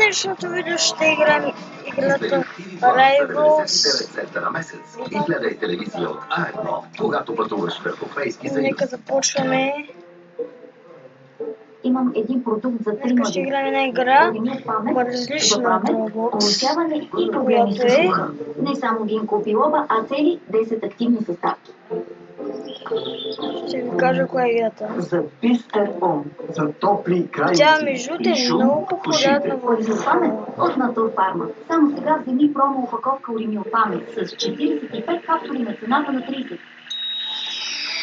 днешното видео ще играем играта Rivals. Rivals. И гледай телевизия от А1, когато пътуваш в Европейски съюз. Нека започваме. Имам един продукт за 3 Нека ще играем една игра, различна от Roblox, повишаване и проблеми която с е... слуха. Не само гинко билоба, а цели 10 активни съставки. Ще ви кажа коя е играта. За бистър ум, за топли крайници. Тя между и е шум много в ушите. популярна в Оримиопамет от Натурфарма. Само сега вземи промо упаковка Оримиопамет с 45 капсули на цената на 30.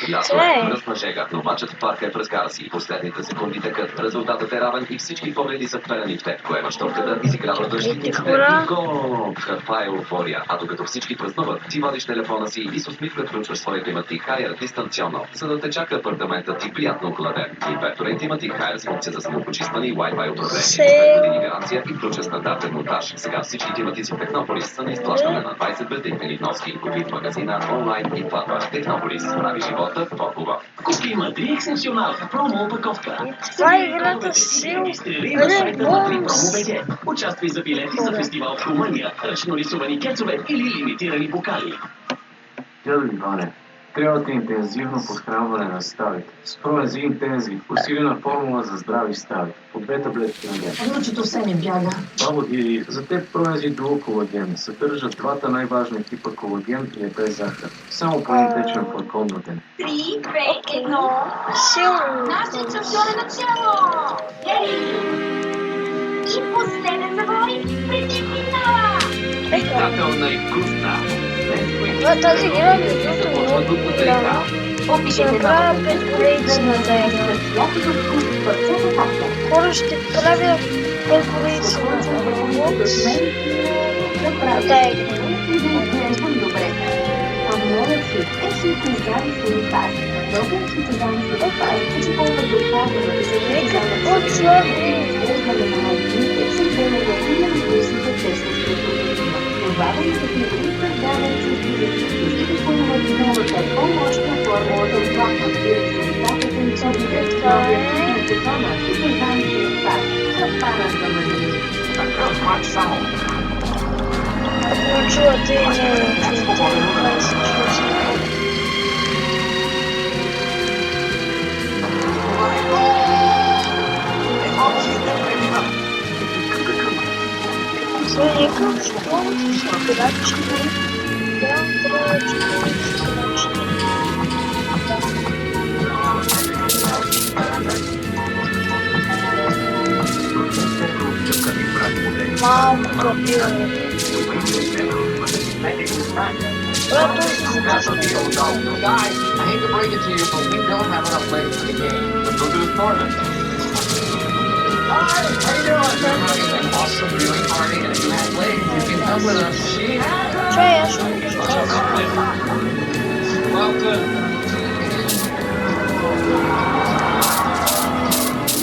Ясно е, мръсна шега, но мачът в парка е в разгара си. Последните секунди текат, резултатът е равен и всички погледи са вперени в теб. Поемаш топката, изиграваш защитниците и гол! Каква е еуфория! А докато всички празнуват, ти вадиш телефона си и с усмивка включваш своя климатик Haier дистанционно, за да те чака апартаментът ти приятно охладен. Инверторът климатик Haier с функция за самопочистване и Wi-Fi управление. 5 години гаранция и включва стандартен монтаж. Сега всички климатици в Технополис са на изплащане на 20 безлихвени вноски. Купи в магазина, онлайн и платваш. Технополис прави живота по-хубав. Купи Матри Ексепционал промо упаковка. Това е играта Сил Рибонс. Участвай за билети за фестивал в Румъния, ръчно рисувани кецове или лимитирани бокали. Дядо Иване, трябва ти интензивно подхранване на ставите. С Проензи интензив, усилена формула за здрави стави. По 2 таблетки на ден. Внучето се не бяга. Бабо Диди, за теб Проензи Дуо колаген. Съдържа двата най-важни типа колаген и е без захар. Само по-течен флакон на ден. 3, 2, 1. Сил Нашия шампион е начало! И последен завой преди финала! Питателна и вкусна. тази игра между много популярна. Ще направя 5 поредици на тази игра. Хора ще правя 5 поредици на Roblox на тази игра. Нека почва. Ако чувате и не чувате, това се чува. Нека що играчки малко запиване. I hate to break it to you, but we don't have enough players for the game. Let's go to the tournament. Hi, how you doing? We're having an awesome viewing party, and if you have legs, you can come with us. Welcome.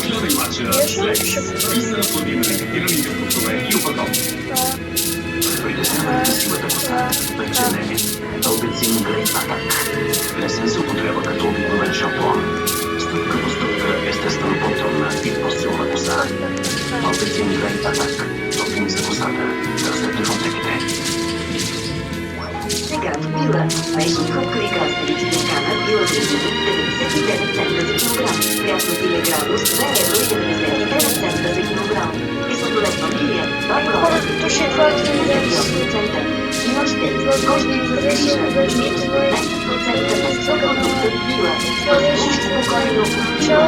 Клювай матча Flex. И се наслади на лимитираните вкусове и упаковки. Притеснявайте сивата коса, вече не е. Албецин Грейт Атак. Лесен за употреба като обикновен шампуан. Стъпка по стъпка, естествен контур на и по-силна коса. Албецин Грейт Атак. Топлин за косата. Търсете в аптеките. Сега в Била. Смешни хрупкави краставици на кана Била Градини 99 цента за килограм. Прясно пиле градус 2,99 цента за килограм. Кислодород ванилия 2 Хората ще правят цента. И още кожни изразиша минус 15% на 100% Била. Спокойно. Чао,